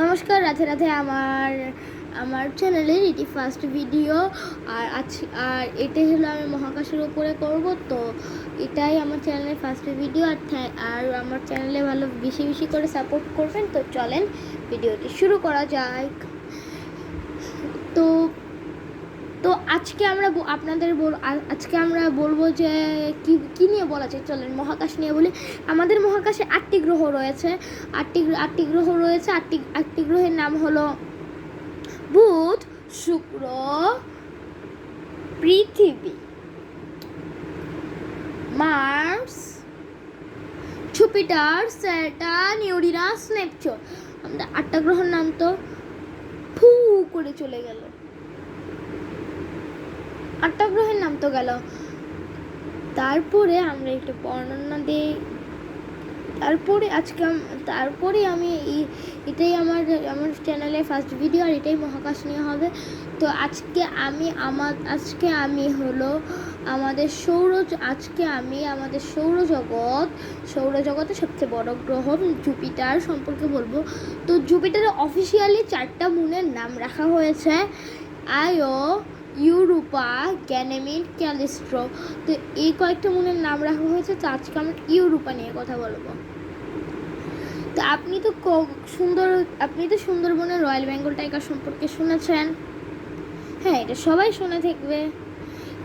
নমস্কার, রাধে রাধে। আমার চ্যানেলের এটি ফার্স্ট ভিডিও। আর এটাই হলো আমি মহাকাশের উপরে করব, তো এটাই আমার চ্যানেলের ফার্স্ট ভিডিও। আর আমার চ্যানেলে ভালো বেশি বেশি করে সাপোর্ট করবেন। তো চলেন ভিডিওটি শুরু করা যাক। তো তো আজকে আমরা বলবো যে কি নিয়ে বলা যায়। চলেন মহাকাশ নিয়ে বলি। আমাদের মহাকাশে 8টি গ্রহ রয়েছে। আটটি গ্রহ রয়েছে। আটটি গ্রহের নাম হলো বুধ, শুক্র, পৃথিবী, Mars, Jupiter, Saturn, Uranus, Neptune. আমাদের 8টা গ্রহের নাম তো ফু করে চলে গেল। 8টা গ্রহের নাম তো গেল। তারপরে আমরা একটু বর্ণনা দিই। তারপরে আমি এটাই আমার চ্যানেলে ফার্স্ট ভিডিও, আর এটাই মহাকাশ নিয়ে হবে। তো আজকে আমি হলো আমাদের সৌরজগতের সবচেয়ে বড় গ্রহ জুপিটার সম্পর্কে বলবো। তো জুপিটারে অফিসিয়ালি 4টা মুনের নাম রাখা হয়েছে: আয়ো, ইউরোপা, গ্যানেমিড, ক্যালিস্ট্রো। তো এই কয়েকটা মুনের নাম রাখা হয়েছে। তো আজকে আমরা ইউরোপা নিয়ে কথা বলবো। তো আপনি তো সুন্দরবনের রয়্যাল বেঙ্গল টাইগার সম্পর্কে শুনেছেন। হ্যাঁ, এটা সবাই শুনে থাকবে।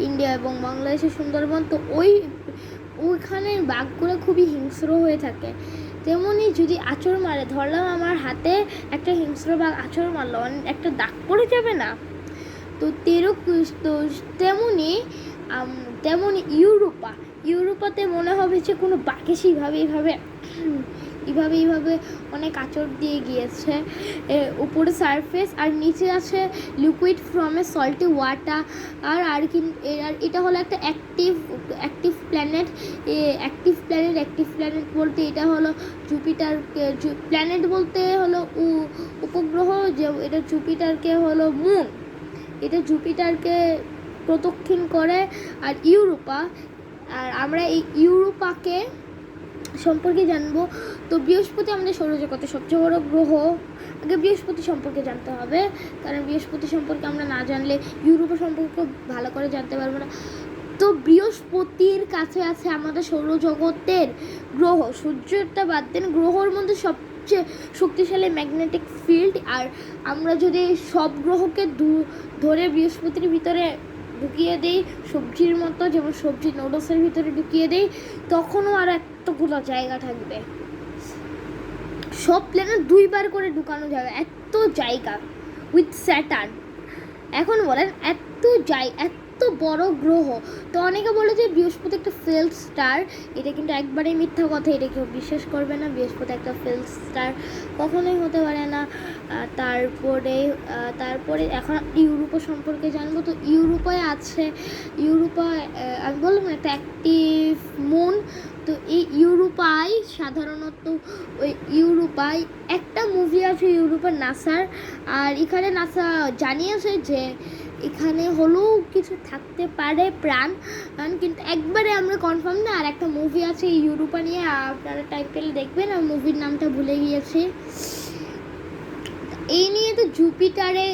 ইন্ডিয়া এবং বাংলাদেশের সুন্দরবন, তো ওইখানে বাঘগুলো খুবই হিংস্র হয়ে থাকে। তেমনি যদি আঁচড় মারে, ধরলাম আমার হাতে একটা হিংস্র বাঘ আঁচড় মারলো, একটা দাগ পড়ে যাবে না? তো তেমনি ইউরোপাতে মনে হবে যে কোনো বাঘ এসে এইভাবে অনেক আঁচড় দিয়ে গিয়েছে। উপরে সারফেস আর নিচে আছে liquid from a salty water. আর এটা হলো একটা অ্যাক্টিভ প্ল্যানেট বলতে এটা হলো প্ল্যানেট বলতে হলো উপগ্রহ। যে এটা জুপিটারকে হলো মুন, এটা জুপিটারকে প্রদক্ষিণ করে। আর আমরা এই ইউরোপাকে সম্পর্কে জানবো। তো বৃহস্পতি আমাদের সৌরজগতের সবচেয়ে বড় গ্রহ। আগে বৃহস্পতি সম্পর্কে জানতে হবে, কারণ বৃহস্পতি সম্পর্কে আমরা না জানলে ইউরোপা সম্পর্কে ভালো করে জানতে পারবো না। তো বৃহস্পতির কাছে আছে আমাদের সৌরজগতের গ্রহ। সূর্যটা বাদ দেন, গ্রহর মধ্যে সবচেয়ে শক্তিশালী ম্যাগনেটিক ফিল্ড। আর আমরা যদি সব গ্রহকে ধরে বৃহস্পতির ভিতরে ঢুকিয়ে দেই, সবজির মতো, যেমন সবজি নুডলসের ভিতরে ঢুকিয়ে দেই, তখনও আর এতগুলো জায়গা থাকবে। সব প্ল্যানেট 2বার করে ঢুকানো যাবে, এত জায়গা উইথ স্যাটার্ন। এখন বলেন এত বড় গ্রহ। তো অনেকে বলে যে বৃহস্পতি একটা ফেল্ড স্টার। এটা কিন্তু একবারেই মিথ্যা কথা, এটা কেউ বিশ্বাস করবে না। বৃহস্পতি একটা ফেল্ড স্টার কখনোই হতে পারে না। তারপরে এখন ইউরোপা সম্পর্কে জানবো। তো ইউরোপায় আমি বললাম একটা অ্যাক্টিভ মুন। তো এই ইউরোপায় সাধারণত একটা মুভি আছে ইউরোপার নাসার। আর এখানে নাসা জানিয়েছে যে এখানে হলেও কিছু থাকতে পারে প্রাণ, কিন্তু একবারে আমরা কনফার্ম না। আর একটা মুভি আছে ইউরোপা নিয়ে, আপনারা টাইটেল দেখবেন, আর মুভির নামটা ভুলে গিয়েছি। এই নিয়ে তো জুপিটারে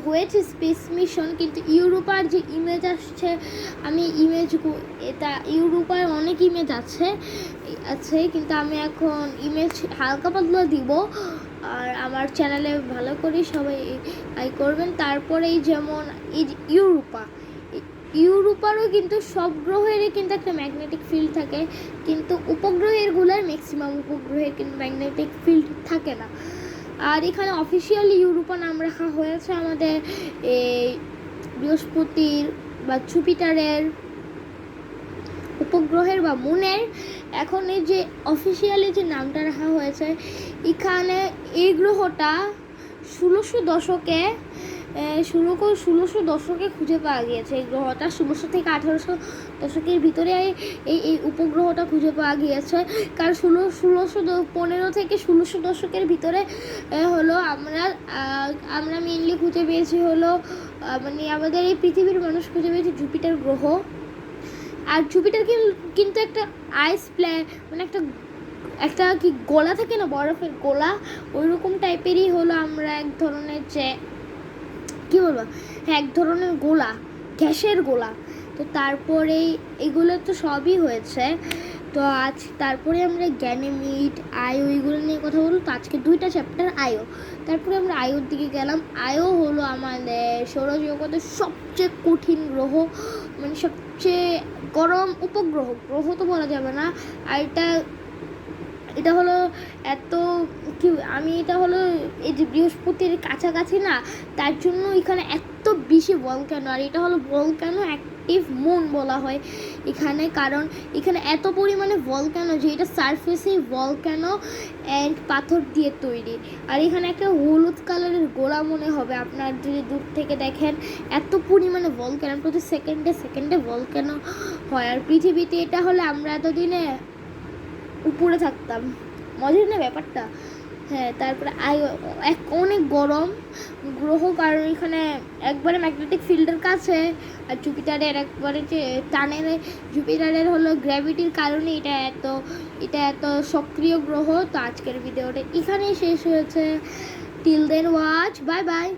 হয়েছে স্পেস মিশন, কিন্তু ইউরোপার যে ইমেজ আসছে, এটা ইউরোপার অনেক ইমেজ আছে, কিন্তু আমি এখন ইমেজ হালকা পাতলা দিব। আর আমার চ্যানেলে ভালো করে সবাই করবেন। তারপরে যেমন এই ইউরোপারও কিন্তু সব গ্রহেরই কিন্তু একটা ম্যাগনেটিক ফিল্ড থাকে, কিন্তু ম্যাক্সিমাম উপগ্রহের কিন্তু ম্যাগনেটিক ফিল্ড থাকে না। আর এখানে অফিসিয়ালি ইউরোপা নাম রাখা হয়েছে আমাদের এই বৃহস্পতির বা জুপিটারের উপগ্রহের বা মুনের। এখন এই যে অফিসিয়ালি যে নামটা রাখা হয়েছে, এখানে এই গ্রহটা 1600 দশকে খুঁজে পাওয়া গিয়েছে। এই গ্রহটা 1600 থেকে 1800 দশকের ভিতরে এই উপগ্রহটা খুঁজে পাওয়া গিয়েছে। কারণ 1615 থেকে 1600 দশকের ভিতরে হলো আমরা মেনলি খুঁজে পেয়েছি হলো মানে আমাদের এই পৃথিবীর মানুষ খুঁজে পেয়েছে জুপিটার গ্রহ। আর জুপিটার কিন্তু একটা একটা কি গোলা থাকে না, বরফের গোলা, ওই রকম টাইপেরই হলো আমরা এক ধরনের যে কী বলবো, হ্যাঁ এক ধরনের গোলা, গ্যাসের গোলা। তো তারপরে এগুলো তো সবই হয়েছে। তো আজ তারপরে আমরা গ্যানেমিড, আয়ো এগুলো নিয়ে কথা বলবো। তো আজকে 2টা চ্যাপ্টার আয়ো। তারপরে আমরা আয়োর দিকে গেলাম। আয়ো হলো আমাদের সৌরজগতের সবচেয়ে কঠিন গ্রহ, মানে সবচেয়ে গরম উপগ্রহ, গ্রহ তো বলা যাবে না। আর এটা হলো এত কি, আমি এটা হলো এই যে বৃহস্পতির কাছাকাছি না, তার জন্য এখানে এত বেশি ভলক্যানো। আর এটা হলো ভলক্যানো অ্যাক্টিভ মুন বলা হয় এখানে, কারণ এখানে এত পরিমাণে ভলক্যানো যে এটা সারফেসে ভলক্যানো অ্যান্ড পাথর দিয়ে তৈরি। আর এখানে একটা হলুদ কালারের গোলা মনে হবে আপনার যদি দূর থেকে দেখেন, এত পরিমাণে ভলক্যানো, প্রতি সেকেন্ডে সেকেন্ডে ভলক্যানো হয়। আর পৃথিবীতে এটা হলে আমরা এতদিনে উপরে থাকতাম, মজার না ব্যাপারটা। হ্যাঁ, তারপরে অনেক গরম গ্রহ, কারণ এখানে একবারে ম্যাগনেটিক ফিল্ডের কাছে। আর জুপিটারের একবারে যে টানের, জুপিটারের হলো গ্র্যাভিটির কারণে এটা এত সক্রিয় গ্রহ। তো আজকের ভিডিওটা এখানেই শেষ হয়েছে। Till then watch, bye by.